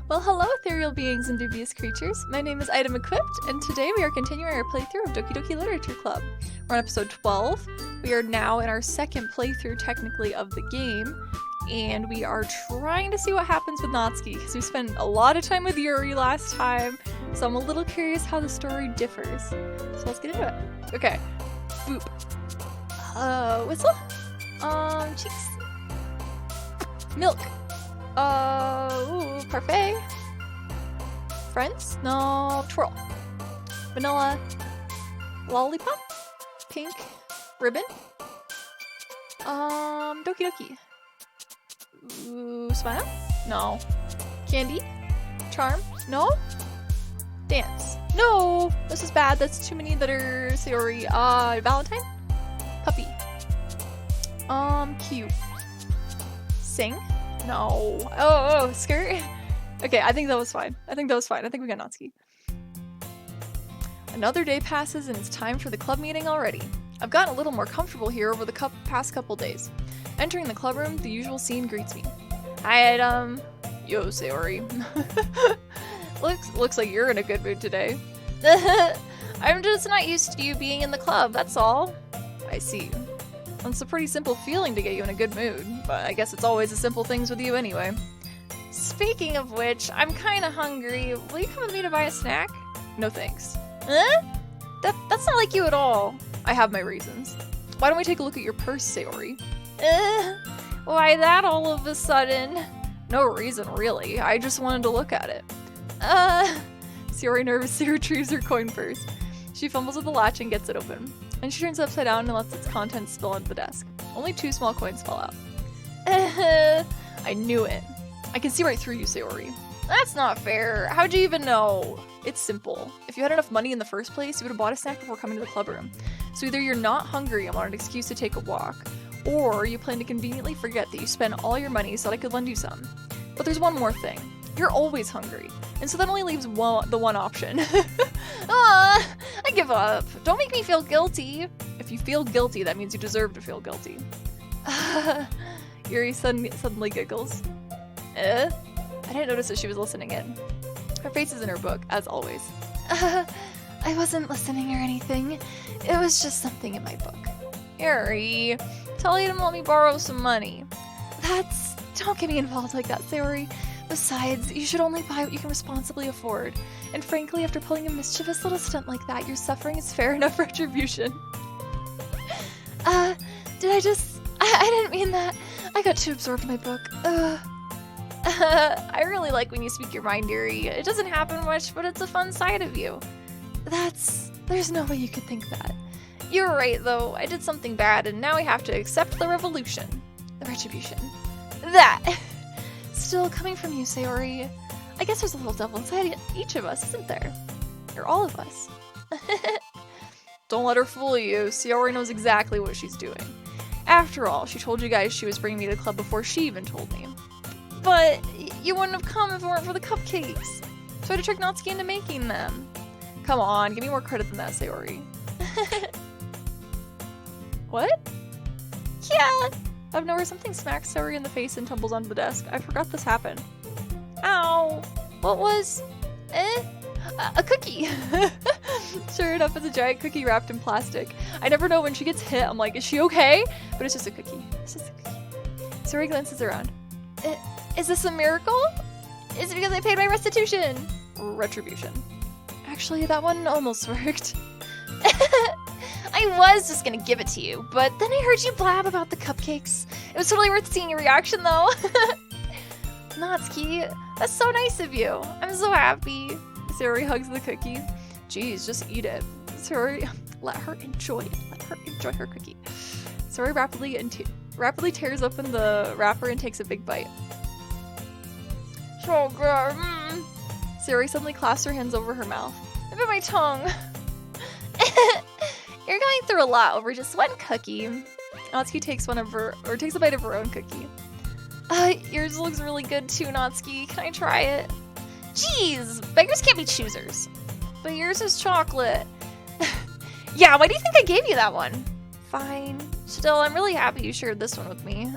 Well, hello, ethereal beings and dubious creatures. My name is itemEQUIPPED, and today we are continuing our playthrough of Doki Doki Literature Club. We're on episode 12. We are now in our second playthrough, technically, of the game, and we are trying to see what happens with Natsuki, because we spent a lot of time with Yuri last time, so I'm a little curious how the story differs. So let's get into it. Okay. Boop. Whistle? Cheeks. Milk. Ooh, parfait. Friends? No, twirl. Vanilla. Lollipop? Pink. Ribbon? Doki Doki. Ooh, smile? No. Candy? Charm? No? Dance? No! This is bad, that's too many that are Sayori. Valentine? Puppy. Cute. Sing? No. Oh, skirt? Okay, I think that was fine. I think we got Natsuki. Another day passes and it's time for the club meeting already. I've gotten a little more comfortable here over the past couple days. Entering the club room, the usual scene greets me. Hi, Yo, Sayori. Looks like you're in a good mood today. I'm just not used to you being in the club, that's all. I see. It's a pretty simple feeling to get you in a good mood, but I guess it's always the simple things with you anyway. Speaking of which, I'm kinda hungry. Will you come with me to buy a snack? No thanks. Huh? That's not like you at all. I have my reasons. Why don't we take a look at your purse, Sayori? Why that all of a sudden? No reason, really. I just wanted to look at it. Sayori nervously retrieves her coin purse. She fumbles with the latch and gets it open. And she turns it upside down and lets its contents spill onto the desk. Only 2 small coins fall out. I knew it. I can see right through you, Sayori. That's not fair. How'd you even know? It's simple. If you had enough money in the first place, you would have bought a snack before coming to the club room. So either you're not hungry and want an excuse to take a walk, or you plan to conveniently forget that you spent all your money so that I could lend you some. But there's one more thing. You're always hungry, and so that only leaves the one option. I give up. Don't make me feel guilty. If you feel guilty, that means you deserve to feel guilty. Yuri suddenly giggles. I didn't notice that she was listening in. Her face is in her book, as always. I wasn't listening or anything. It was just something in my book. Yuri, tell you to let me borrow some money. Don't get me involved like that, Sayori. Besides, you should only buy what you can responsibly afford. And frankly, after pulling a mischievous little stunt like that, your suffering is fair enough retribution. I didn't mean that. I got too absorbed in my book. I really like when you speak your mind, Yuri. It doesn't happen much, but it's a fun side of you. There's no way you could think that. You're right, though. I did something bad, and now I have to accept the retribution. That! Still, coming from you, Sayori, I guess there's a little devil inside each of us, isn't there? Or all of us. Don't let her fool you. Sayori knows exactly what she's doing. After all, she told you guys she was bringing me to the club before she even told me. But you wouldn't have come if it weren't for the cupcakes. So I had to trick Natsuki into making them. Come on, give me more credit than that, Sayori. What? Yeah! Out of nowhere, something smacks Sayori in the face and tumbles onto the desk. I forgot this happened. Ow! What was... A cookie! Sure enough, it's a giant cookie wrapped in plastic. I never know when she gets hit. I'm like, is she okay? But it's just a cookie. Sayori glances around. Is this a miracle? Is it because I paid my restitution? Retribution. Actually, that one almost worked. I was just gonna give it to you, but then I heard you blab about the cupcakes. It was totally worth seeing your reaction, though. Natsuki, that's so nice of you. I'm so happy. Sayori hugs the cookie. Jeez, just eat it. Sayori, let her enjoy it. Let her enjoy her cookie. Sayori rapidly tears open the wrapper and takes a big bite. So good. Sayori suddenly clasps her hands over her mouth. I bit my tongue. You're going through a lot over just one cookie. Natsuki takes a bite of her own cookie. Yours looks really good too, Natsuki. Can I try it? Jeez, beggars can't be choosers. But yours is chocolate. Yeah, why do you think I gave you that one? Fine. Still, I'm really happy you shared this one with me.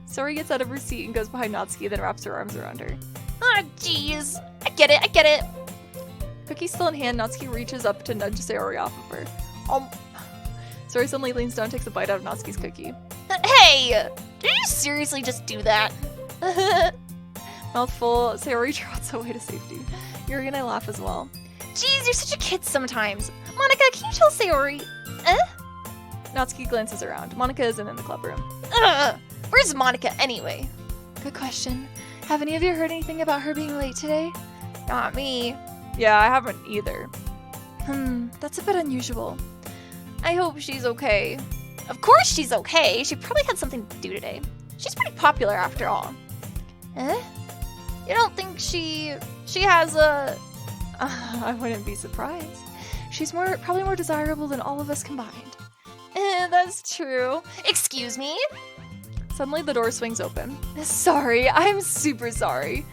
Sayori gets out of her seat and goes behind Natsuki, then wraps her arms around her. Ah, jeez. I get it. Cookie still in hand, Natsuki reaches up to nudge Sayori off of her. Sayori suddenly leans down and takes a bite out of Natsuki's cookie. Hey! Did you seriously just do that? Mouthful, Sayori trots away to safety. Yuri and I laugh as well. Jeez, you're such a kid sometimes. Monica, can you tell Sayori? Natsuki glances around. Monica isn't in the club room. Where's Monica anyway? Good question. Have any of you heard anything about her being late today? Not me. Yeah, I haven't either. That's a bit unusual. I hope she's okay. Of course she's okay. She probably had something to do today. She's pretty popular after all. You don't think she has a... I wouldn't be surprised. She's probably more desirable than all of us combined. That's true. Excuse me? Suddenly the door swings open. Sorry, I'm super sorry.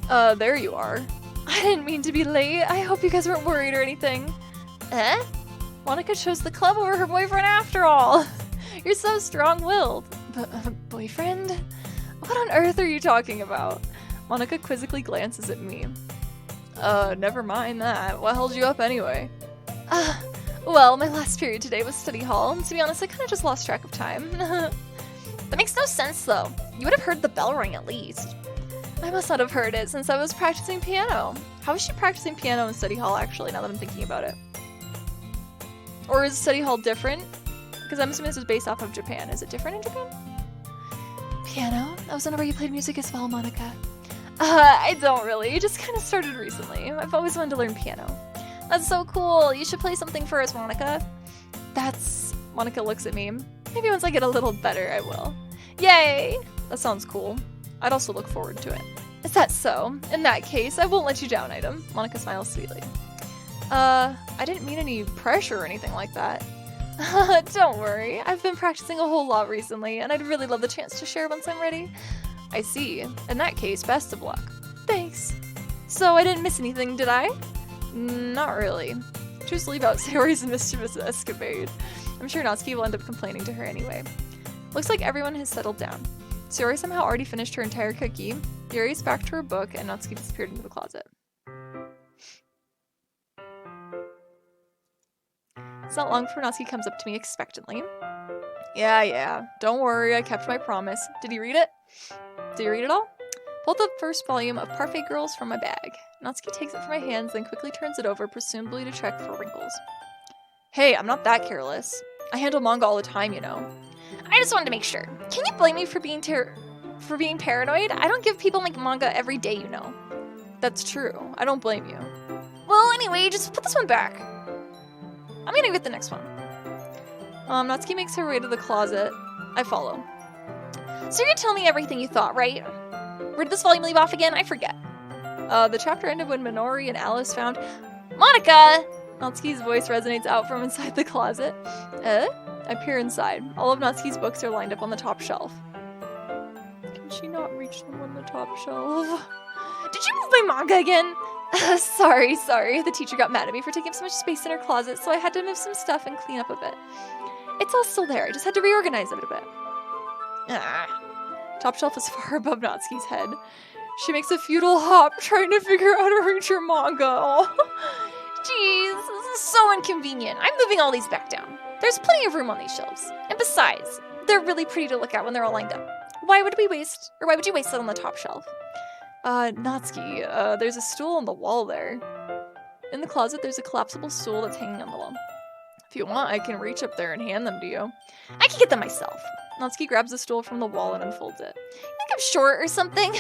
There you are. I didn't mean to be late. I hope you guys weren't worried or anything. Monica chose the club over her boyfriend after all. You're so strong-willed. Boyfriend? What on earth are you talking about? Monica quizzically glances at me. Never mind that. What held you up anyway? Well, my last period today was study hall, and to be honest, I kind of just lost track of time. That makes no sense, though. You would have heard the bell ring at least. I must not have heard it since I was practicing piano. How is she practicing piano in study hall, actually, now that I'm thinking about it? Or is study hall different? Because I'm assuming this was based off of Japan. Is it different in Japan? Piano? I was wondering where you played music as well, Monica. I don't really. It just kind of started recently. I've always wanted to learn piano. That's so cool. You should play something for us, Monica. Monica looks at me. Maybe once I get a little better, I will. Yay! That sounds cool. I'd also look forward to it. Is that so? In that case, I won't let you down, Item. Monica smiles sweetly. I didn't mean any pressure or anything like that. Don't worry. I've been practicing a whole lot recently, and I'd really love the chance to share once I'm ready. I see. In that case, best of luck. Thanks. So I didn't miss anything, did I? Not really. Just leave out Sayori's mischievous escapade. I'm sure Natsuki will end up complaining to her anyway. Looks like everyone has settled down. Sayori somehow already finished her entire cookie. Yuri's back to her book, and Natsuki disappeared into the closet. It's not long before Natsuki comes up to me expectantly. Yeah. Don't worry, I kept my promise. Did you read it? Did you read it all? Pulled the first volume of Parfait Girls from my bag. Natsuki takes it from my hands, then quickly turns it over, presumably to check for wrinkles. Hey, I'm not that careless. I handle manga all the time, you know. I just wanted to make sure. Can you blame me for being paranoid? I don't give people like manga every day, you know. That's true. I don't blame you. Well, anyway, just put this one back. I'm gonna get the next one. Natsuki makes her way to the closet. I follow. So you're telling me everything you thought, right? Where did this volume leave off again? I forget. The chapter ended when Minori and Alice found... Monica! Natsuki's voice resonates out from inside the closet. I peer inside. All of Natsuki's books are lined up on the top shelf. Can she not reach them on the top shelf? Did you move my manga again? Sorry. The teacher got mad at me for taking up so much space in her closet, so I had to move some stuff and clean up a bit. It's all still there. I just had to reorganize it a bit. Top shelf is far above Natsuki's head. She makes a futile hop, trying to figure out how to reach her manga. Oh. Jeez, this is so inconvenient. I'm moving all these back down. There's plenty of room on these shelves. And besides, they're really pretty to look at when they're all lined up. Why would you waste it on the top shelf? Natsuki, there's a stool on the wall there. In the closet, there's a collapsible stool that's hanging on the wall. If you want, I can reach up there and hand them to you. I can get them myself. Natsuki grabs the stool from the wall and unfolds it. You think I'm short or something?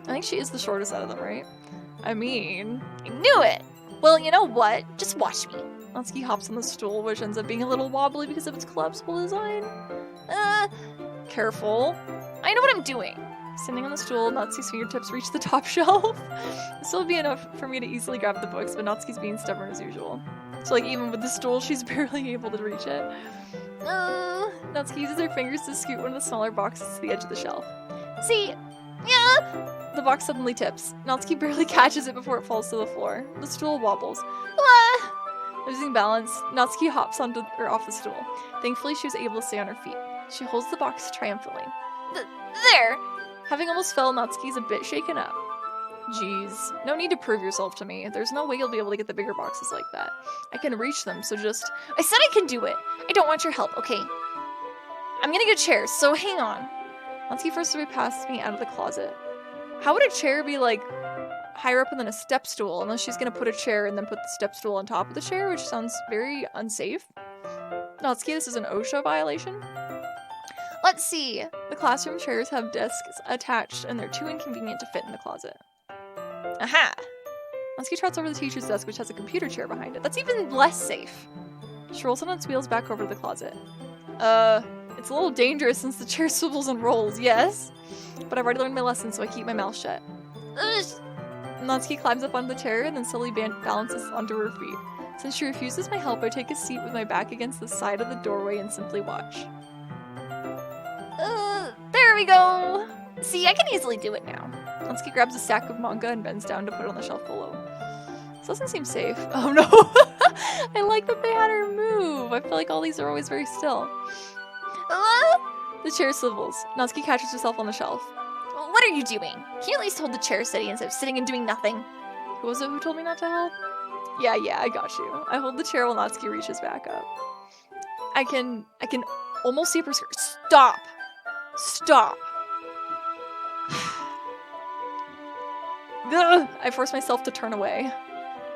I think she is the shortest out of them, right? I mean... I knew it! Well, you know what? Just watch me. Natsuki hops on the stool, which ends up being a little wobbly because of its collapsible design. Careful. I know what I'm doing. Standing on the stool, Natsuki's fingertips reach the top shelf. This will be enough for me to easily grab the books, but Natsuki's being stubborn as usual. So like even with the stool, she's barely able to reach it. Natsuki uses her fingers to scoot one of the smaller boxes to the edge of the shelf. See? Yeah! The box suddenly tips. Natsuki barely catches it before it falls to the floor. The stool wobbles. Losing balance, Natsuki hops off the stool. Thankfully, she was able to stay on her feet. She holds the box triumphantly. There! Having almost fell, Natsuki's a bit shaken up. Jeez. No need to prove yourself to me. There's no way you'll be able to get the bigger boxes like that. I can reach them, so just... I said I can do it! I don't want your help, okay? I'm gonna get chairs, so hang on. Natsuki forced her way past me out of the closet. How would a chair be, like, higher up than a step stool, unless she's gonna put a chair and then put the step stool on top of the chair, which sounds very unsafe. Natsuki, this is an OSHA violation. Let's see. The classroom chairs have desks attached, and they're too inconvenient to fit in the closet. Aha! Natsuki trots over the teacher's desk, which has a computer chair behind it. That's even less safe. She rolls on its wheels back over to the closet. It's a little dangerous since the chair swivels and rolls, yes? But I've already learned my lesson, so I keep my mouth shut. Ugh. Natsuki climbs up onto the chair and then slowly balances onto her feet. Since she refuses my help, I take a seat with my back against the side of the doorway and simply watch. There we go! See, I can easily do it now. Natsuki grabs a stack of manga and bends down to put it on the shelf below. This doesn't seem safe. Oh no! I like that they had her move! I feel like all these are always very still. The chair swivels. Natsuki catches herself on the shelf. What are you doing? Can you at least hold the chair steady instead of sitting and doing nothing? Who was it who told me not to help? Yeah, I got you. I hold the chair while Natsuki reaches back up. I can almost see her skirt. Stop! Stop! Ugh, I force myself to turn away.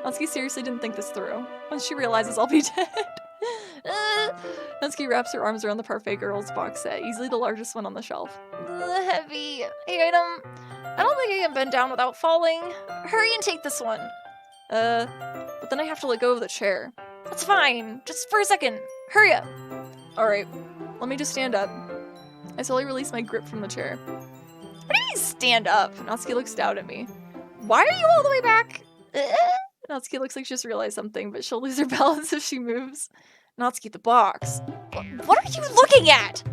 Natsuki seriously didn't think this through. Once she realizes I'll be dead. Natsuki wraps her arms around the Parfait Girls box set, easily the largest one on the shelf. Heavy item. I don't think I can bend down without falling. Hurry and take this one. But then I have to let go of the chair. That's fine. Just for a second. Hurry up. Alright, let me just stand up. I slowly release my grip from the chair. What do you mean stand up? Natsuki looks down at me. Why are you all the way back? Natsuki looks like she just realized something, but she'll lose her balance if she moves. Natsuki, the box. What are you looking at?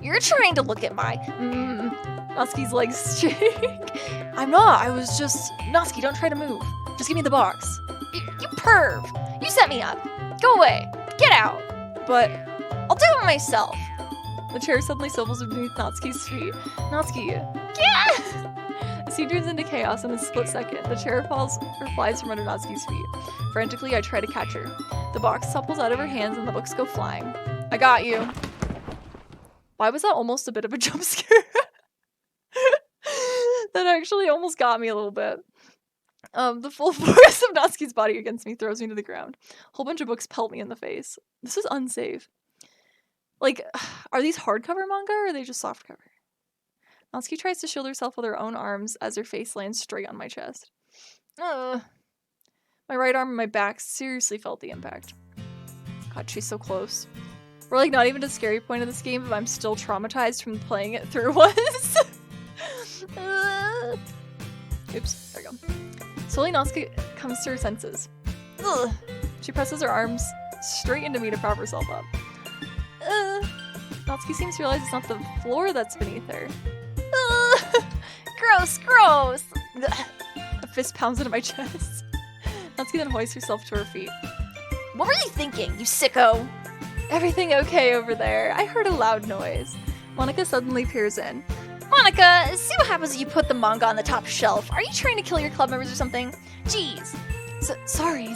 You're trying to look at my... Natsuki's legs shake. I'm not. I was just... Natsuki, don't try to move. Just give me the box. You perv. You set me up. Go away. Get out. But I'll do it myself. The chair suddenly swivels beneath Natsuki's feet. Natsuki, yeah! The scene turns into chaos in a split second. The chair falls or flies from under Natsuki's feet. Frantically, I try to catch her. The box topples out of her hands and the books go flying. I got you. Why was that almost a bit of a jump scare? That actually almost got me a little bit. The full force of Natsuki's body against me throws me to the ground. A whole bunch of books pelt me in the face. This is unsafe. Like, are these hardcover manga or are they just softcover? Natsuki tries to shield herself with her own arms as her face lands straight on my chest. My right arm and my back seriously felt the impact. God, she's so close. We're like not even to the scary point of this game, but I'm still traumatized from playing it through once. Oops, there we go. Slowly Natsuki comes to her senses. Ugh. She presses her arms straight into me to prop herself up. Natsuki seems to realize it's not the floor that's beneath her. Gross, gross! A fist pounds into my chest. Natsuki then hoists herself to her feet. What were you thinking, you sicko? Everything okay over there? I heard a loud noise. Monika suddenly peers in. Monika, see what happens if you put the manga on the top shelf. Are you trying to kill your club members or something? Jeez. Sorry.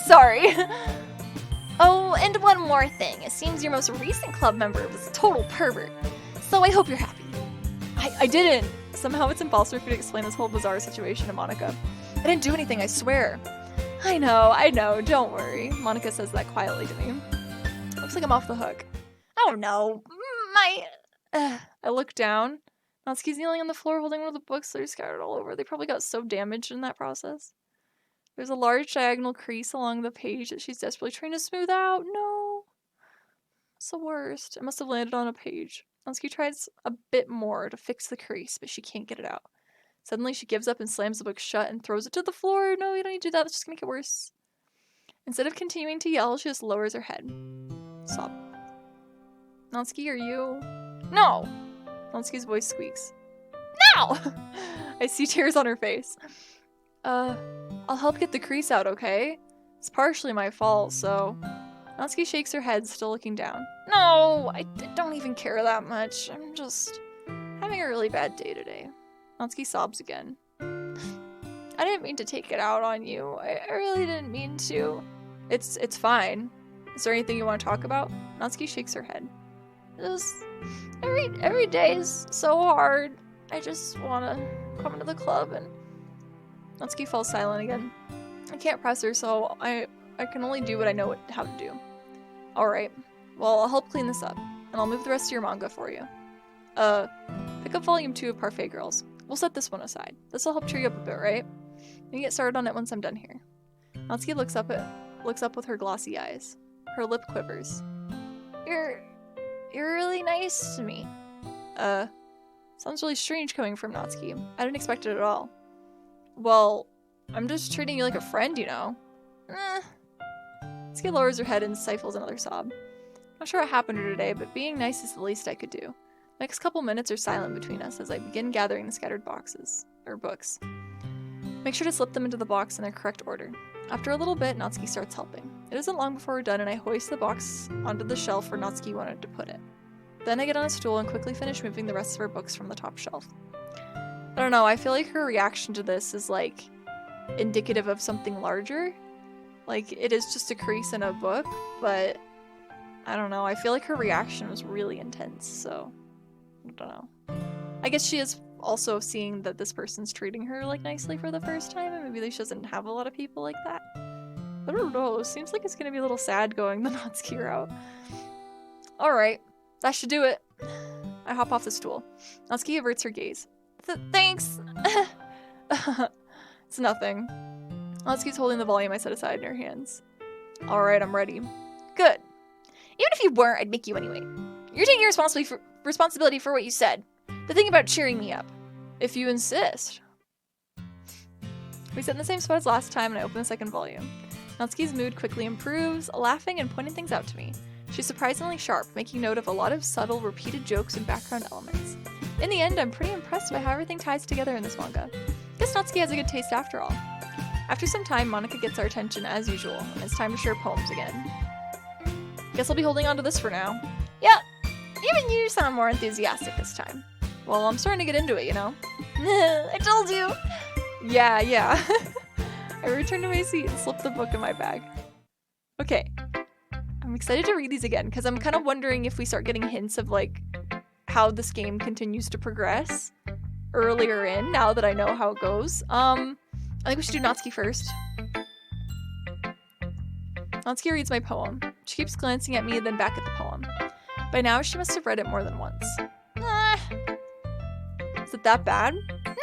Oh, and one more thing. It seems your most recent club member was a total pervert. So I hope you're happy. I didn't. Somehow it's impossible for me to explain this whole bizarre situation to Monika. I didn't do anything, I swear. I know, don't worry. Monika says that quietly to me. Looks like I'm off the hook. Oh no, I look down. Natsuki's kneeling on the floor holding one of the books that are scattered all over. They probably got so damaged in that process. There's a large diagonal crease along the page that she's desperately trying to smooth out. No. It's the worst. It must have landed on a page. Natsuki tries a bit more to fix the crease, but she can't get it out. Suddenly, she gives up and slams the book shut and throws it to the floor. No, you don't need to do that. That's just gonna make it worse. Instead of continuing to yell, she just lowers her head. Sob. Natsuki, are you... No! Natsuki's voice squeaks. No! I see tears on her face. I'll help get the crease out, okay? It's partially my fault, so... Natsuki shakes her head, still looking down. No! I don't even care that much. I'm just having a really bad day today. Natsuki sobs again. I didn't mean to take it out on you. I really didn't mean to. It's fine. Is there anything you want to talk about? Natsuki shakes her head. Every day is so hard. I just want to come to the club and... Natsuki falls silent again. I can't press her, so I can only do what I know how to do. Alright. Well, I'll help clean this up. And I'll move the rest of your manga for you. Pick up volume 2 of Parfait Girls. We'll set this one aside. This'll help cheer you up a bit, right? You can get started on it once I'm done here. Natsuki looks up with her glossy eyes. Her lip quivers. You're really nice to me. Sounds really strange coming from Natsuki. I didn't expect it at all. Well, I'm just treating you like a friend, you know. Natsuki lowers her head and stifles another sob. Not sure what happened to her today, but being nice is the least I could do. The next couple minutes are silent between us as I begin gathering the scattered books. Make sure to slip them into the box in their correct order. After a little bit, Natsuki starts helping. It isn't long before we're done and I hoist the box onto the shelf where Natsuki wanted to put it. Then I get on a stool and quickly finish moving the rest of her books from the top shelf. I don't know, I feel like her reaction to this is like indicative of something larger. Like, it is just a crease in a book, but I don't know, I feel like her reaction was really intense, so I don't know. I guess she is also seeing that this person's treating her like nicely for the first time, and maybe she doesn't have a lot of people like that. I don't know, it seems like it's gonna be a little sad going the Natsuki route. Alright, that should do it. I hop off the stool. Natsuki averts her gaze. Thanks! It's nothing. Natsuki's holding the volume I set aside in her hands. Alright, I'm ready. Good. Even if you weren't, I'd make you anyway. You're taking responsibility for what you said. The thing about cheering me up. If you insist. We sit in the same spot as last time and I open the second volume. Natsuki's mood quickly improves, laughing and pointing things out to me. She's surprisingly sharp, making note of a lot of subtle, repeated jokes and background elements. In the end, I'm pretty impressed by how everything ties together in this manga. Guess Natsuki has a good taste after all. After some time, Monica gets our attention as usual, and it's time to share poems again. Guess I'll be holding on to this for now. Yeah, even you sound more enthusiastic this time. Well, I'm starting to get into it, you know? I told you! Yeah. I return to my seat and slip the book in my bag. Okay. I'm excited to read these again, because I'm kind of wondering if we start getting hints of, like, how this game continues to progress earlier in, now that I know how it goes. I think we should do Natsuki first. Natsuki reads my poem. She keeps glancing at me, then back at the poem. By now, she must have read it more than once. Is it that bad?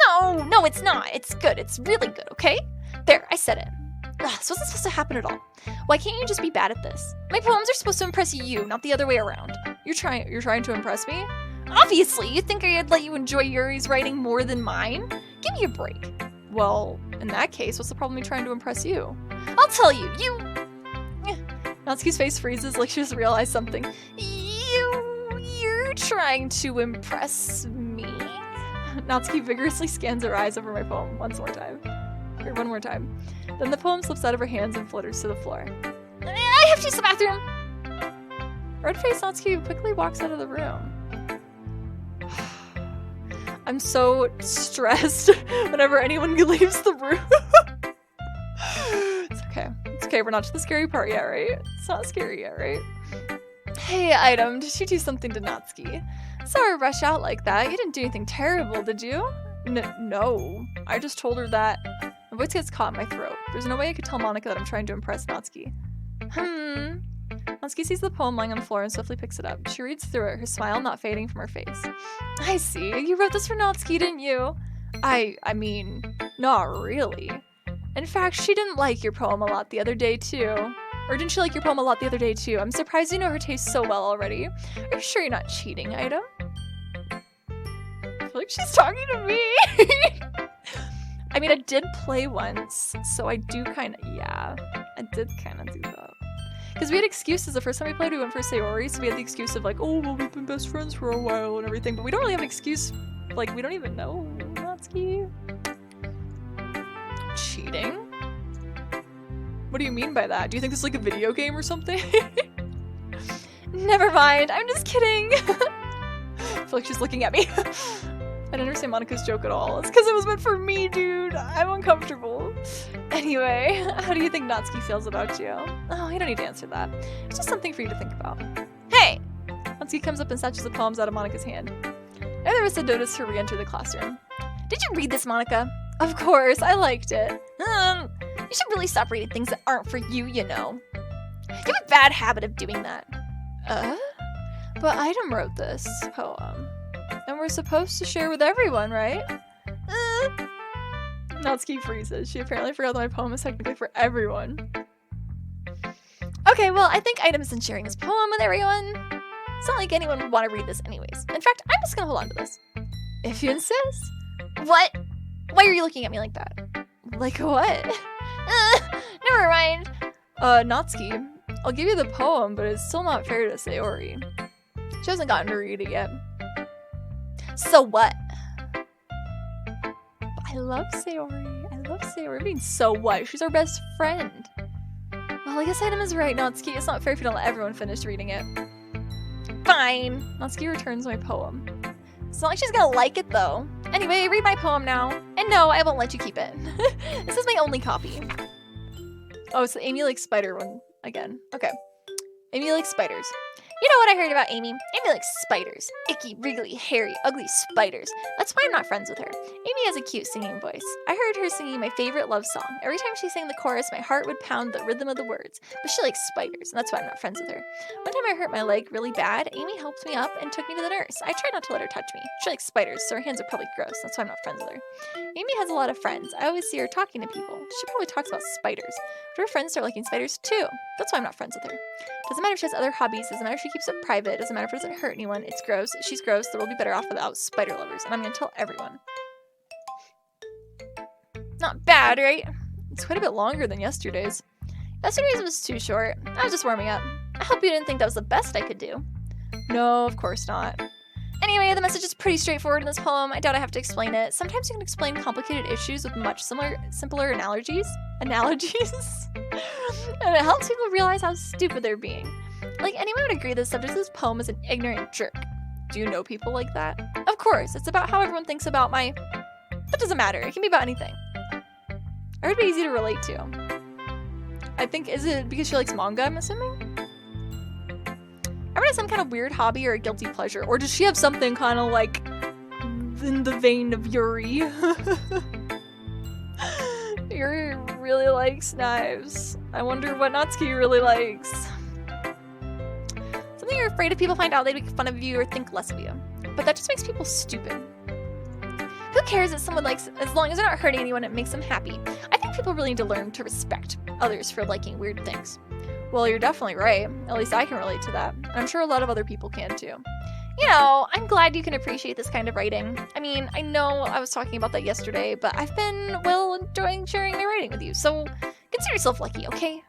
No, it's not. It's good. It's really good, okay? There, I said it. So what's supposed to happen at all? Why can't you just be bad at this? My poems are supposed to impress you, not the other way around. You're trying to impress me? Obviously, you think I'd let you enjoy Yuri's writing more than mine? Give me a break. Well, in that case, what's the problem me trying to impress you? I'll tell you, Natsuki's face freezes like she just realized something. You're trying to impress me? Natsuki vigorously scans her eyes over my poem one more time. Then the poem slips out of her hands and flutters to the floor. I have to use the bathroom! Red-faced Natsuki quickly walks out of the room. I'm so stressed whenever anyone leaves the room. It's okay, we're not to the scary part yet, right? It's not scary yet, right? Hey, Item, did you do something to Natsuki? Sorry to rush out like that. You didn't do anything terrible, did you? No. I just told her that... My voice gets caught in my throat. There's no way I could tell Monica that I'm trying to impress Natsuki. Natsuki sees the poem lying on the floor and swiftly picks it up. She reads through it, her smile not fading from her face. I see. You wrote this for Natsuki, didn't you? I mean, not really. In fact, she didn't like your poem a lot the other day, too. Or didn't she like your poem a lot the other day, too? I'm surprised you know her taste so well already. Are you sure you're not cheating, Item? I feel like she's talking to me. I mean, I did play once, so I do kind of, yeah. I did kind of do that. Because we had excuses. The first time we played, we went for Sayori, so we had the excuse of like, oh, well, we've been best friends for a while and everything, but we don't really have an excuse. Like, we don't even know Natsuki. Cheating? What do you mean by that? Do you think this is like a video game or something? Never mind, I'm just kidding. I feel like she's looking at me. I didn't understand Monika's joke at all. It's because it was meant for me, dude. I'm uncomfortable. Anyway, how do you think Natsuki feels about you? Oh, you don't need to answer that. It's just something for you to think about. Hey! Natsuki comes up and snatches the poems out of Monika's hand. Neither of us had noticed her re-enter the classroom. Did you read this, Monika? Of course, I liked it. You should really stop reading things that aren't for you, you know. You have a bad habit of doing that. But Item wrote this poem. And we're supposed to share with everyone, right? Natsuki freezes. She apparently forgot that my poem is technically for everyone. Okay, well, I think Item isn't sharing his poem with everyone. It's not like anyone would want to read this anyways. In fact, I'm just gonna hold on to this. If you insist. What? Why are you looking at me like that? Like what? Never mind. Natsuki, I'll give you the poem, but it's still not fair to Sayori. She hasn't gotten to read it yet. So what? I love Sayori. I love Sayori. I mean, so what? She's our best friend. Well, I guess Item is right, Natsuki. It's not fair if you don't let everyone finish reading it. Fine. Natsuki returns my poem. It's not like she's gonna like it, though. Anyway, read my poem now. And no, I won't let you keep it. This is my only copy. Oh, it's the Amy Likes Spider one again. Okay. Amy likes spiders. You know what I heard about Amy? Amy likes spiders. Icky, wriggly, hairy, ugly spiders. That's why I'm not friends with her. Amy has a cute singing voice. I heard her singing my favorite love song. Every time she sang the chorus, my heart would pound the rhythm of the words. But she likes spiders, and that's why I'm not friends with her. One time I hurt my leg really bad. Amy helped me up and took me to the nurse. I tried not to let her touch me. She likes spiders, so her hands are probably gross. That's why I'm not friends with her. Amy has a lot of friends. I always see her talking to people. She probably talks about spiders. But her friends start liking spiders too. That's why I'm not friends with her. Doesn't matter if she has other hobbies. Doesn't matter if she keeps it private. Doesn't matter if it doesn't hurt anyone. It's gross. She's gross. Then we'll be better off without spider lovers. And I'm gonna tell everyone. Not bad, right? It's quite a bit longer than yesterday's. Yesterday's was too short. I was just warming up. I hope you didn't think that was the best I could do. No, of course not. Anyway, the message is pretty straightforward in this poem. I doubt I have to explain it. Sometimes you can explain complicated issues with much simpler analogies. And it helps people realize how stupid they're being. Like, anyone would agree the subject of this poem is an ignorant jerk. Do you know people like that? Of course, it's about how everyone thinks about my... That doesn't matter. It can be about anything. Or it'd be easy to relate to. I think, is it because she likes manga, I'm assuming? Everyone has some kind of weird hobby or a guilty pleasure. Or does she have something kind of like in the vein of Yuri? Yuri really likes knives. I wonder what Natsuki really likes. Something you're afraid if people find out they make fun of you or think less of you. But that just makes people stupid. Who cares if someone likes, as long as they're not hurting anyone, it makes them happy. I think people really need to learn to respect others for liking weird things. Well, you're definitely right. At least I can relate to that. And I'm sure a lot of other people can too. You know, I'm glad you can appreciate this kind of writing. I mean, I know I was talking about that yesterday, but I've been, well, enjoying sharing my writing with you, so consider yourself lucky, okay?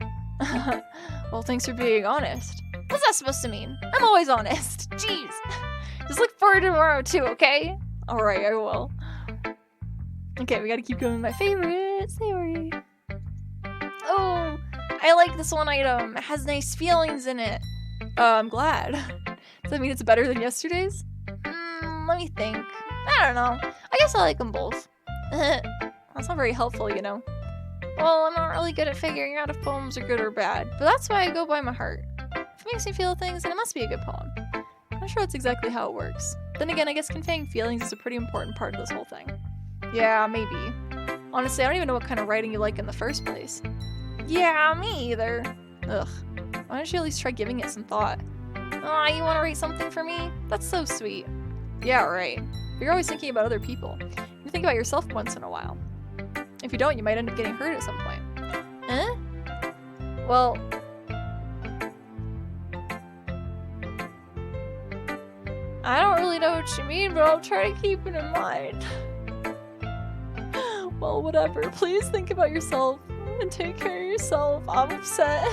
Well, thanks for being honest. What's that supposed to mean? I'm always honest. Jeez. Just look forward to tomorrow too, okay? Alright, I will. Okay, we gotta keep going with my favorite, Sayori. Oh, I like this one item. It has nice feelings in it. I'm glad. Does that mean it's better than yesterday's? Let me think. I don't know. I guess I like them both. That's not very helpful, you know. Well, I'm not really good at figuring out if poems are good or bad, but that's why I go by my heart. If it makes me feel things, then it must be a good poem. I'm not sure that's exactly how it works. Then again, I guess conveying feelings is a pretty important part of this whole thing. Yeah, maybe. Honestly, I don't even know what kind of writing you like in the first place. Yeah, me either. Ugh. Why don't you at least try giving it some thought? Aw, you want to write something for me? That's so sweet. Yeah, right. But you're always thinking about other people. You think about yourself once in a while. If you don't, you might end up getting hurt at some point. Eh? Well... I don't really know what you mean, but I'll try to keep it in mind. Well, whatever. Please think about yourself and take care of yourself. I'm upset.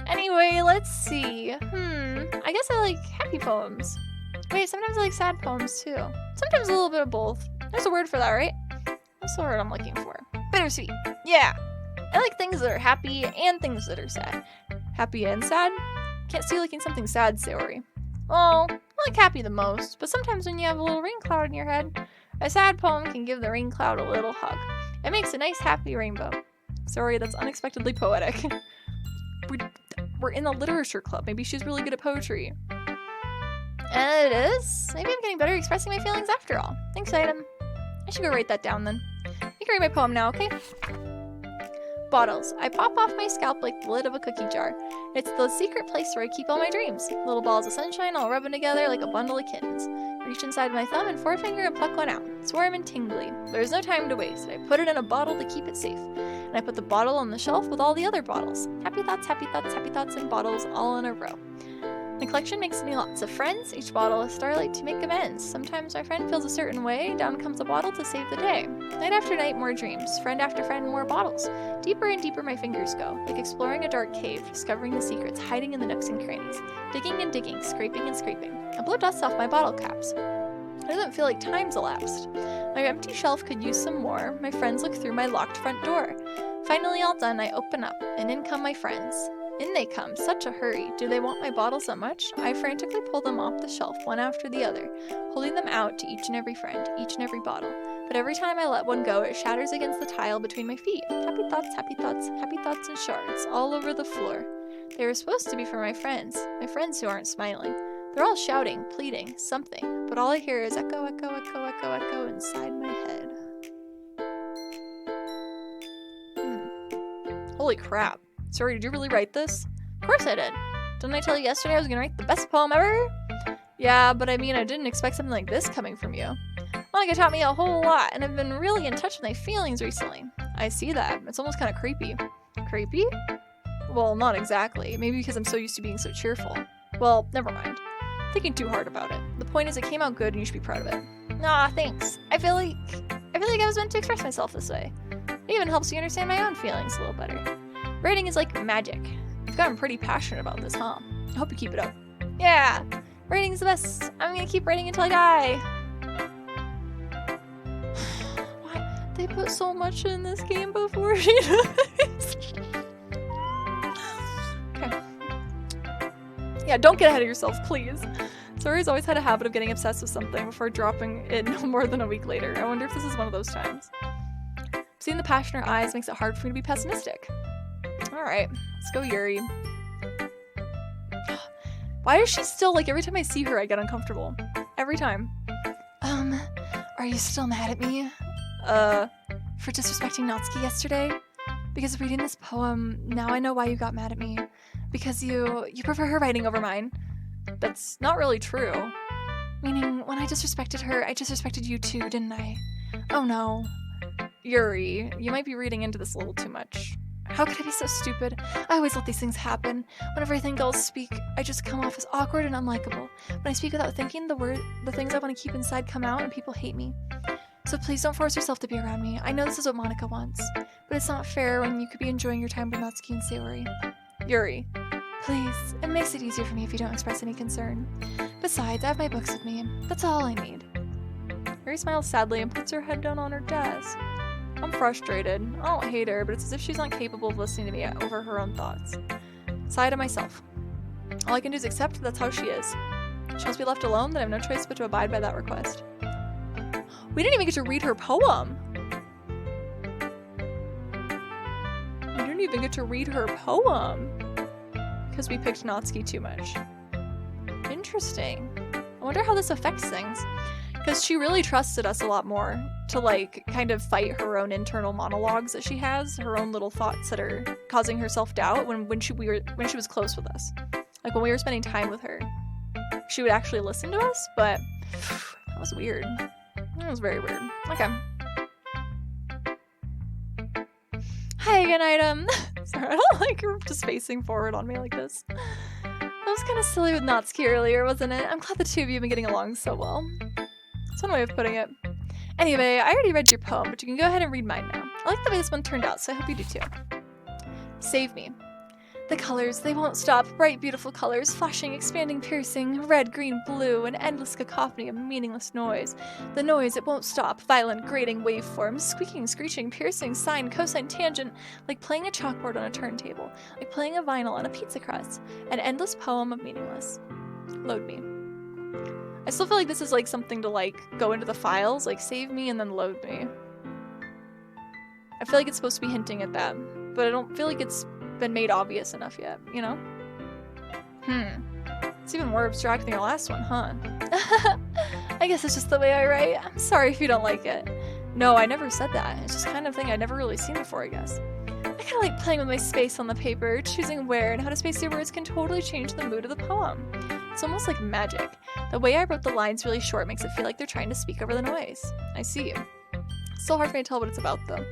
Anyway, let's see. I guess I like happy poems. Wait, sometimes I like sad poems too. Sometimes a little bit of both. There's a word for that, right? What's the word I'm looking for? Bittersweet. Yeah. I like things that are happy and things that are sad. Happy and sad? Can't see liking something sad, Sayori. Oh, like happy the most, but sometimes when you have a little rain cloud in your head, a sad poem can give the rain cloud a little hug. It makes a nice happy rainbow. Sorry, that's unexpectedly poetic. We're in a literature club. Maybe she's really good at poetry. And it is. Maybe I'm getting better at expressing my feelings after all. Thanks, item. I should go write that down then. You can read my poem now, okay? Bottles. I pop off my scalp like the lid of a cookie jar. It's the secret place where I keep all my dreams. Little balls of sunshine all rubbing together like a bundle of kittens. Reach inside my thumb and forefinger and pluck one out. It's warm and tingly. There's no time to waste. I put it in a bottle to keep it safe. And I put the bottle on the shelf with all the other bottles. Happy thoughts, and bottles all in a row. The collection makes me lots of friends, each bottle a starlight to make amends. Sometimes my friend feels a certain way, down comes a bottle to save the day. Night after night, more dreams, friend after friend, more bottles. Deeper and deeper my fingers go, like exploring a dark cave, discovering the secrets hiding in the nooks and crannies. Digging and digging, scraping and scraping. I blow dust off my bottle caps. It doesn't feel like time's elapsed. My empty shelf could use some more. My friends look through my locked front door. Finally all done, I open up, and in come my friends. In they come, such a hurry. Do they want my bottle so much? I frantically pull them off the shelf, one after the other, holding them out to each and every friend, each and every bottle. But every time I let one go, it shatters against the tile between my feet. Happy thoughts and shards, all over the floor. They were supposed to be for my friends who aren't smiling. They're all shouting, pleading, something, but all I hear is echo, echo, echo, echo, echo inside my head. Holy crap. Sorry, did you really write this? Of course I did. Didn't I tell you yesterday I was gonna write the best poem ever? Yeah, but I mean, I didn't expect something like this coming from you. Monica taught me a whole lot, and I've been really in touch with my feelings recently. I see that. It's almost kind of creepy. Creepy? Well, not exactly. Maybe because I'm so used to being so cheerful. Well, never mind. Thinking too hard about it. The point is it came out good and you should be proud of it. Aw, thanks. I feel like I was meant to express myself this way. It even helps me understand my own feelings a little better. Writing is like magic. You've gotten pretty passionate about this, huh? I hope you keep it up. Yeah! Writing's the best. I'm gonna keep writing until I die. Why? They put so much in this game before she dies. Okay. Yeah, don't get ahead of yourself, please. Sori's always had a habit of getting obsessed with something before dropping it no more than a week later. I wonder if this is one of those times. Seeing the passion in her eyes makes it hard for me to be pessimistic. Alright, let's go Yuri. Why is she still, like, every time I see her I get uncomfortable? Every time. Are you still mad at me? For disrespecting Natsuki yesterday? Because of reading this poem, now I know why you got mad at me. Because you prefer her writing over mine. That's not really true. Meaning, when I disrespected her, I disrespected you too, didn't I? Oh no. Yuri, you might be reading into this a little too much. How could I be so stupid? I always let these things happen. Whenever I think I'll speak, I just come off as awkward and unlikable. When I speak without thinking, the things I want to keep inside come out and people hate me. So please don't force yourself to be around me. I know this is what Monica wants, but it's not fair when you could be enjoying your time with Natsuki and Sayori. Yuri, please, it makes it easier for me if you don't express any concern. Besides, I have my books with me. That's all I need. Yuri smiles sadly and puts her head down on her desk. I'm frustrated. I don't hate her, but it's as if she's not capable of listening to me over her own thoughts. Sigh to myself. All I can do is accept that's how she is. She must be left alone, then I have no choice but to abide by that request. We didn't even get to read her poem! We didn't even get to read her poem! Because we picked Natsuki too much. Interesting. I wonder how this affects things. Because she really trusted us a lot more to, like, kind of fight her own internal monologues that she has, her own little thoughts that are causing her self-doubt when she was close with us. Like, when we were spending time with her. She would actually listen to us, but that was weird. That was very weird. Okay. Hi again, item. Sorry, I don't like her just facing forward on me like this. That was kind of silly with Natsuki earlier, wasn't it? I'm glad the two of you have been getting along so well. That's one way of putting it. Anyway, I already read your poem, but you can go ahead and read mine now. I like the way this one turned out, so I hope you do too. Save me. The colors, they won't stop. Bright, beautiful colors, flashing, expanding, piercing, red, green, blue, an endless cacophony of meaningless noise. The noise, it won't stop. Violent, grating waveforms, squeaking, screeching, piercing, sine, cosine, tangent, like playing a chalkboard on a turntable, like playing a vinyl on a pizza crust. An endless poem of meaningless. Load me. I still feel like this is like something to like go into the files, like save me and then load me. I feel like it's supposed to be hinting at that, but I don't feel like it's been made obvious enough yet, you know? It's even more abstract than your last one, huh? I guess it's just the way I write. I'm sorry if you don't like it. No, I never said that. It's just kind of thing I'd never really seen before, I guess. I kind of like playing with my space on the paper, choosing where and how to space your words can totally change the mood of the poem. It's almost like magic. The way I wrote the lines really short makes it feel like they're trying to speak over the noise. I see you. It's so hard for me to tell what it's about, though.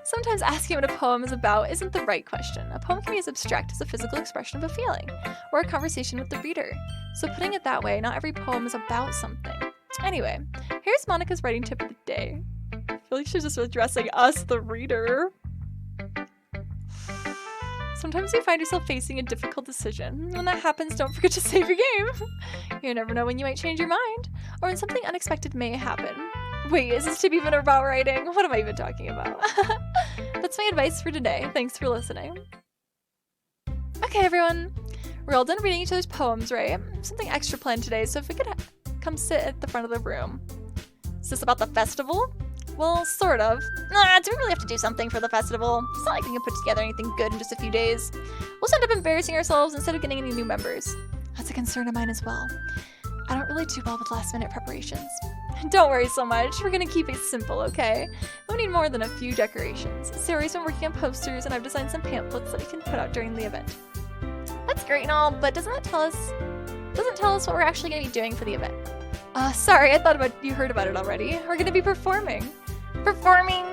Sometimes asking what a poem is about isn't the right question. A poem can be as abstract as a physical expression of a feeling, or a conversation with the reader. So putting it that way, not every poem is about something. Anyway, here's Monica's writing tip of the day. I feel like she's just addressing us, the reader. Sometimes you find yourself facing a difficult decision. When that happens, don't forget to save your game. You never know when you might change your mind, or when something unexpected may happen. Wait, is this tip even about writing? What am I even talking about? That's my advice for today. Thanks for listening. Okay, everyone. We're all done reading each other's poems, right? Something extra planned today, so if we could come sit at the front of the room. Is this about the festival? Well, sort of. Do we really have to do something for the festival? It's not like we can put together anything good in just a few days. We'll just end up embarrassing ourselves instead of getting any new members. That's a concern of mine as well. I don't really do well with last-minute preparations. Don't worry so much. We're gonna keep it simple, okay? We need more than a few decorations. Saori's been working on posters, and I've designed some pamphlets that we can put out during the event. That's great and all, but doesn't tell us what we're actually gonna be doing for the event. Sorry, I thought you heard about it already. We're gonna be performing. Performing?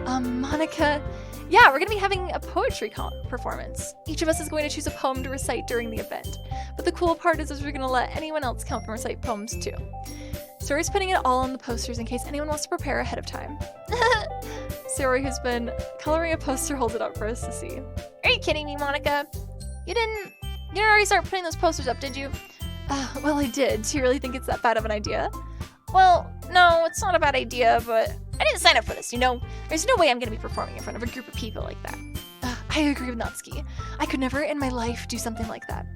Monica. Yeah, we're gonna be having a poetry performance. Each of us is going to choose a poem to recite during the event. But the cool part is we're gonna let anyone else come up and recite poems too. Saori's putting it all on the posters in case anyone wants to prepare ahead of time. Saori, who's been coloring a poster, holds it up for us to see. Are you kidding me, Monica? You didn't already start putting those posters up, did you? Well, I did. Do you really think it's that bad of an idea? Well, no, it's not a bad idea, but I didn't sign up for this, you know? There's no way I'm gonna be performing in front of a group of people like that. I agree with Natsuki. I could never in my life do something like that.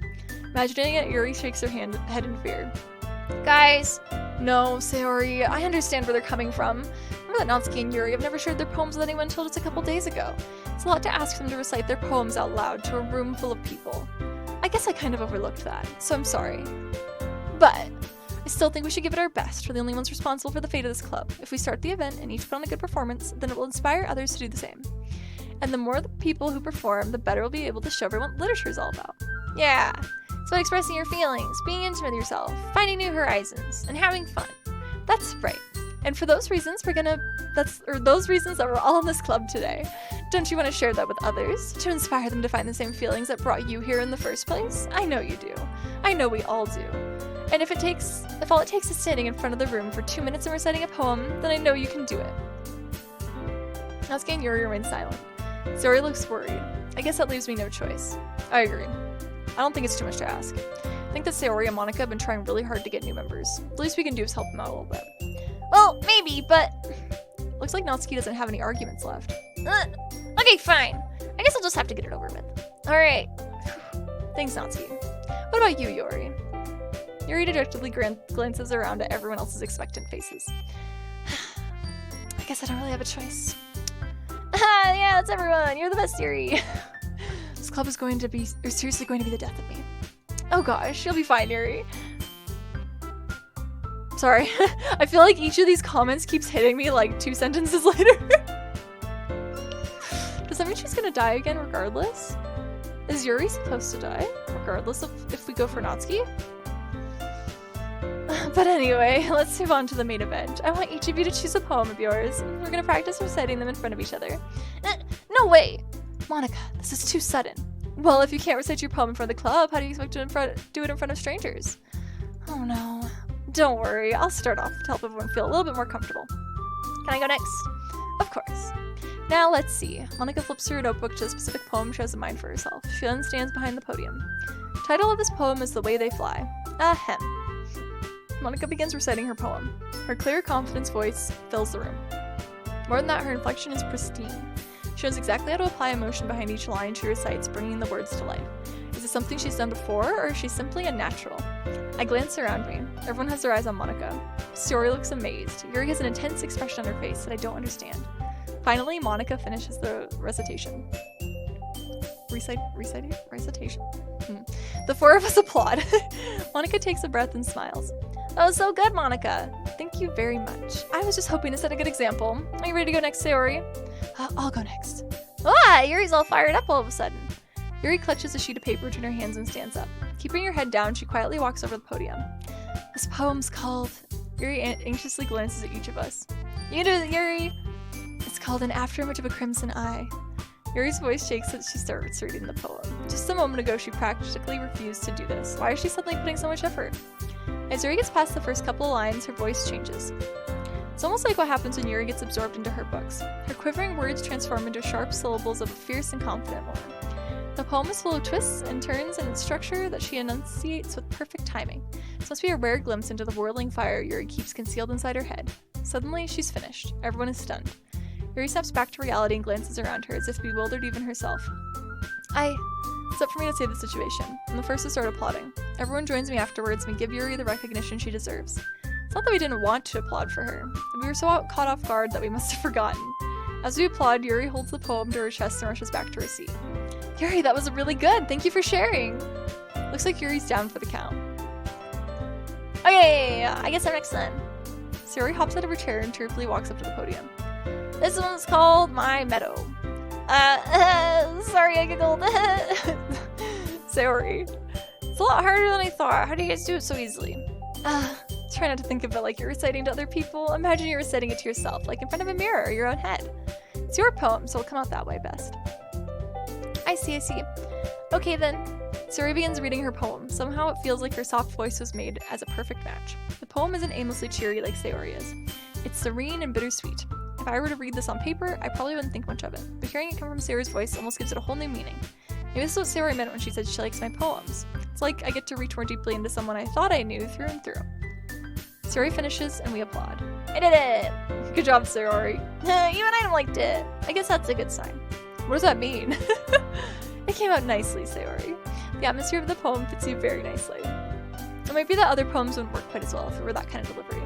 Imagining it, Yuri shakes her head in fear. Guys! No, Saori, I understand where they're coming from. Remember that Natsuki and Yuri have never shared their poems with anyone until just a couple days ago. It's a lot to ask them to recite their poems out loud to a room full of people. I guess I kind of overlooked that, so I'm sorry. But I still think we should give it our best. We're the only ones responsible for the fate of this club. If we start the event and each put on a good performance, then it will inspire others to do the same. And the more the people who perform, the better we'll be able to show everyone what literature is all about. Yeah, it's about expressing your feelings, being intimate with yourself, finding new horizons, and having fun. That's right. And for those reasons, those reasons that we're all in this club today. Don't you want to share that with others? To inspire them to find the same feelings that brought you here in the first place? I know you do. I know we all do. And if all it takes is standing in front of the room for 2 minutes and reciting a poem, then I know you can do it. Natsuki and Yuri remain silent. Saori looks worried. I guess that leaves me no choice. I agree. I don't think it's too much to ask. I think that Saori and Monica have been trying really hard to get new members. The least we can do is help them out a little bit. Well, maybe, but... Looks like Natsuki doesn't have any arguments left. Okay, fine. I guess I'll just have to get it over with. Alright. Thanks, Natsuki. What about you, Yuri? Yuri dejectedly glances around at everyone else's expectant faces. I guess I don't really have a choice. Yeah, that's everyone. You're the best, Yuri. This club is seriously going to be the death of me. Oh gosh, you'll be fine, Yuri. Sorry. I feel like each of these comments keeps hitting me like 2 sentences later. Does that mean she's gonna die again regardless? Is Yuri supposed to die? Regardless of if we go for Natsuki? But anyway, let's move on to the main event. I want each of you to choose a poem of yours. We're gonna practice reciting them in front of each other. No way! Monica, this is too sudden. Well, if you can't recite your poem in front of the club, how do you expect to do it in front of strangers? Oh no. Don't worry, I'll start off to help everyone feel a little bit more comfortable. Can I go next? Of course. Now let's see. Monica flips through a notebook to a specific poem she has in mind for herself. She then stands behind the podium. Title of this poem is The Way They Fly. Ahem. Monica begins reciting her poem. Her clear, confident voice fills the room. More than that, her inflection is pristine. She knows exactly how to apply emotion behind each line she recites, bringing the words to life. Is it something she's done before, or is she simply a natural? I glance around me. Everyone has their eyes on Monica. Sayori looks amazed. Yuri has an intense expression on her face that I don't understand. Finally, Monica finishes the recitation. Recitation? The four of us applaud. Monica takes a breath and smiles. That was so good, Monica. Thank you very much. I was just hoping to set a good example. Are you ready to go next, Sayori? I'll go next. Ah, Yuri's all fired up all of a sudden. Yuri clutches a sheet of paper between her hands and stands up. Keeping her head down, she quietly walks over the podium. This poem's called... Yuri anxiously glances at each of us. You can do it, Yuri! It's called An Afterimage of a Crimson Eye. Yuri's voice shakes as she starts reading the poem. Just a moment ago, she practically refused to do this. Why is she suddenly putting so much effort? As Yuri gets past the first couple of lines, her voice changes. It's almost like what happens when Yuri gets absorbed into her books. Her quivering words transform into sharp syllables of a fierce and confident woman. The poem is full of twists and turns in its structure that she enunciates with perfect timing. This must be a rare glimpse into the whirling fire Yuri keeps concealed inside her head. Suddenly, she's finished. Everyone is stunned. Yuri snaps back to reality and glances around her as if bewildered even herself. It's up for me to save the situation. I'm the first to start applauding. Everyone joins me afterwards and we give Yuri the recognition she deserves. It's not that we didn't want to applaud for her. We were so caught off guard that we must have forgotten. As we applaud, Yuri holds the poem to her chest and rushes back to her seat. Yuri, that was really good! Thank you for sharing! Looks like Yuri's down for the count. Okay, I guess I'm next then. Sayori hops out of her chair and cheerfully walks up to the podium. This one's called My Meadow. Sorry, I giggled. Sayori. It's a lot harder than I thought. How do you guys do it so easily? Try not to think of it like you're reciting to other people. Imagine you're reciting it to yourself, like in front of a mirror or your own head. It's your poem, so it'll come out that way best. I see. Okay then. Sayori begins reading her poem. Somehow it feels like her soft voice was made as a perfect match. The poem isn't aimlessly cheery like Sayori is. It's serene and bittersweet. If I were to read this on paper, I probably wouldn't think much of it, but hearing it come from Sayori's voice almost gives it a whole new meaning. Maybe this is what Sayori meant when she said she likes my poems. It's like I get to reach more deeply into someone I thought I knew through and through. Sayori finishes and we applaud. I did it! Good job, Sayori. Even I liked it. I guess that's a good sign. What does that mean? It came out nicely, Sayori. The atmosphere of the poem fits you very nicely. It might be that other poems wouldn't work quite as well if it were that kind of delivery.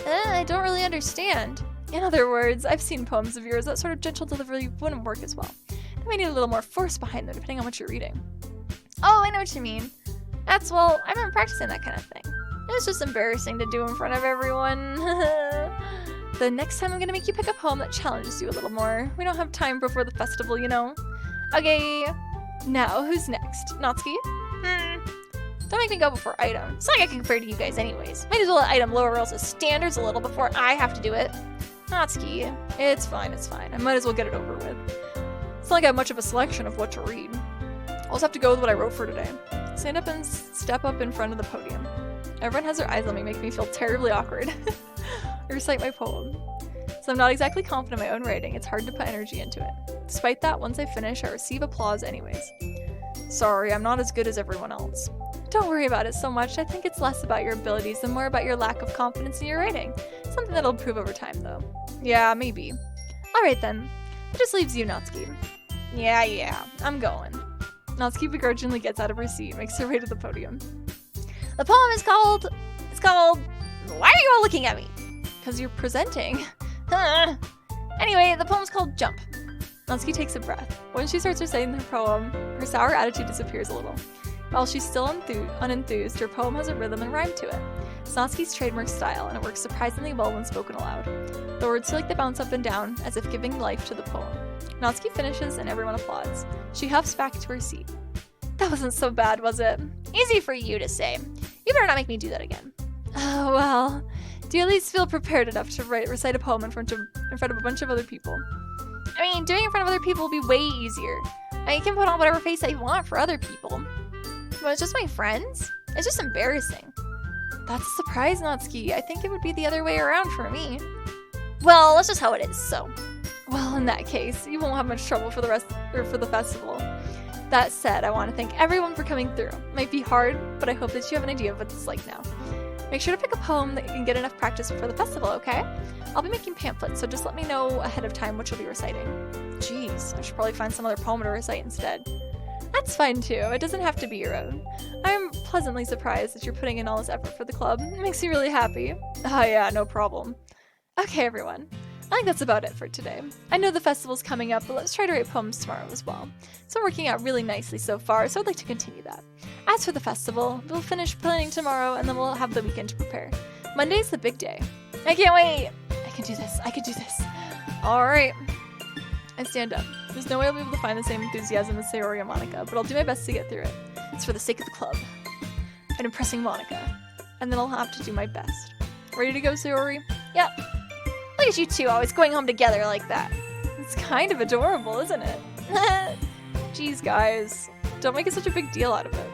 I don't really understand. In other words, I've seen poems of yours that sort of gentle delivery wouldn't work as well. They might need a little more force behind them depending on what you're reading. Oh, I know what you mean. I've been practicing that kind of thing. It was just embarrassing to do in front of everyone. The next time I'm gonna make you pick a poem that challenges you a little more. We don't have time before the festival, you know. Okay, now who's next? Natsuki? Don't make me go before Item. It's not like I can compare to you guys anyways. Might as well let Item lower Elsa's standards a little before I have to do it. Natsuki, it's fine. I might as well get it over with. It's not like I have much of a selection of what to read. I'll just have to go with what I wrote for today. Stand up and step up in front of the podium. Everyone has their eyes on me, making me feel terribly awkward. I recite my poem. So I'm not exactly confident in my own writing, it's hard to put energy into it. Despite that, once I finish, I receive applause anyways. Sorry, I'm not as good as everyone else. Don't worry about it so much. I think it's less about your abilities and more about your lack of confidence in your writing. Something that'll improve over time, though. Yeah, maybe. Alright then. That just leaves you, Natsuki. Yeah, I'm going. Natsuki begrudgingly gets out of her seat and makes her way to the podium. The poem is called... Why are you all looking at me? Because you're presenting. Anyway, the poem's called Jump. Natsuki takes a breath. When she starts reciting her poem, her sour attitude disappears a little. While she's still unenthused, her poem has a rhythm and rhyme to it. It's Natsuki's trademark style, and it works surprisingly well when spoken aloud. The words feel like they bounce up and down, as if giving life to the poem. Natsuki finishes, and everyone applauds. She huffs back to her seat. That wasn't so bad, was it? Easy for you to say. You better not make me do that again. Oh, well. Do you at least feel prepared enough to recite a poem in front of a bunch of other people? I mean, doing it in front of other people will be way easier. I can put on whatever face I want for other people. But it's just my friends? It's just embarrassing. That's a surprise, Natsuki. I think it would be the other way around for me. Well, that's just how it is, so. Well, in that case, you won't have much trouble for the festival. That said, I want to thank everyone for coming through. It might be hard, but I hope that you have an idea of what it's like now. Make sure to pick a poem that you can get enough practice for the festival, okay? I'll be making pamphlets, so just let me know ahead of time what you'll be reciting. Jeez, I should probably find some other poem to recite instead. That's fine too. It doesn't have to be your own. I'm pleasantly surprised that you're putting in all this effort for the club. It makes me really happy. Oh yeah, no problem. Okay, everyone. I think that's about it for today. I know the festival's coming up, but let's try to write poems tomorrow as well. It's working out really nicely so far, so I'd like to continue that. As for the festival, we'll finish planning tomorrow and then we'll have the weekend to prepare. Monday's the big day. I can't wait! I can do this, I can do this. Alright. I stand up. There's no way I'll be able to find the same enthusiasm as Sayori and Monica, but I'll do my best to get through it. It's for the sake of the club. And impressing Monica. And then I'll have to do my best. Ready to go, Sayori? Yep. Look at you two always going home together like that. It's kind of adorable, isn't it? Jeez, guys. Don't make it such a big deal out of it.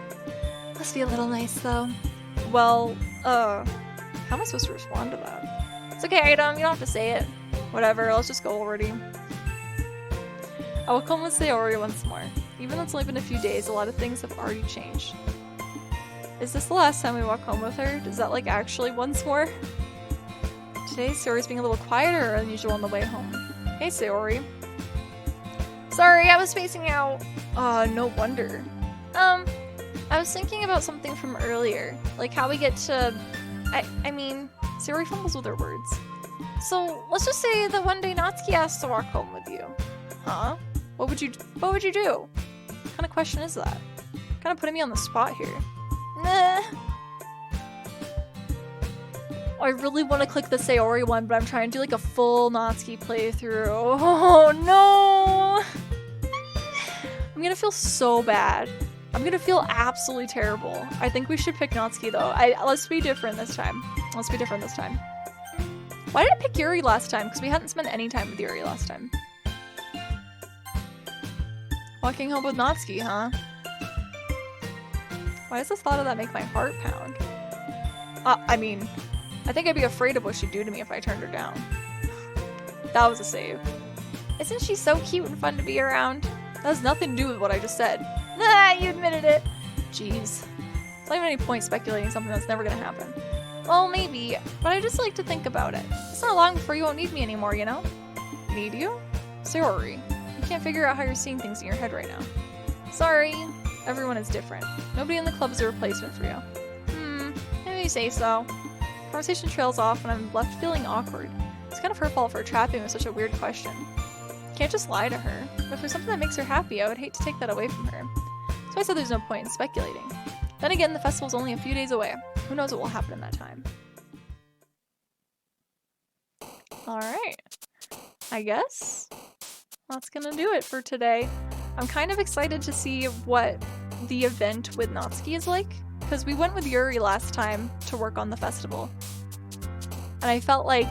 Must be a little nice, though. Well, how am I supposed to respond to that? It's okay, Item. You don't have to say it. Whatever, let's just go already. I will come with Sayori once more. Even though it's only been a few days, a lot of things have already changed. Is this the last time we walk home with her? Does that, like, actually once more? Today, Sayori's being a little quieter than usual on the way home. Hey, Sayori. Sorry, I was spacing out. No wonder. I was thinking about something from earlier. Like how we get to... I mean, Sayori fumbles with her words. So, let's just say that one day Natsuki asks to walk home with you. Huh? What would you do? What kind of question is that? Kind of putting me on the spot here. Nah. I really want to click the Sayori one, but I'm trying to do like a full Natsuki playthrough. Oh no! I'm gonna feel so bad. I'm gonna feel absolutely terrible. I think we should pick Natsuki though. Let's be different this time. Let's be different this time. Why did I pick Yuri last time? Because we hadn't spent any time with Yuri last time. Walking home with Natsuki, huh? Why does the thought of that make my heart pound? I mean, I think I'd be afraid of what she'd do to me if I turned her down. That was a save. Isn't she so cute and fun to be around? That has nothing to do with what I just said. Nah, you admitted it. Jeez. There's not even any point speculating something that's never gonna happen. Well, maybe, but I just like to think about it. It's not long before you won't need me anymore, you know? Need you? Sayori. You can't figure out how you're seeing things in your head right now. Sorry. Everyone is different. Nobody in the club is a replacement for you. Maybe you say so. Conversation trails off and I'm left feeling awkward. It's kind of her fault for trapping me with such a weird question. Can't just lie to her. But if there's something that makes her happy, I would hate to take that away from her. So I said there's no point in speculating. Then again, the festival's only a few days away. Who knows what will happen in that time. Alright. I guess that's gonna do it for today. I'm kind of excited to see what the event with Natsuki is like, because we went with Yuri last time to work on the festival. And I felt like,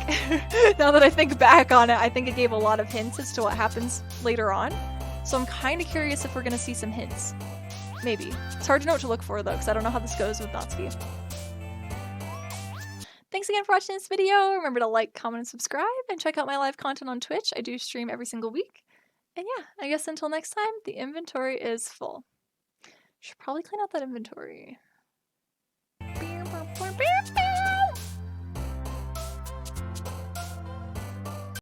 now that I think back on it, I think it gave a lot of hints as to what happens later on. So I'm kind of curious if we're going to see some hints. Maybe. It's hard to know what to look for though, because I don't know how this goes with Natsuki. Thanks again for watching this video. Remember to like, comment, and subscribe, and check out my live content on Twitch. I do stream every single week. And yeah, I guess until next time, the inventory is full. Should probably clean out that inventory.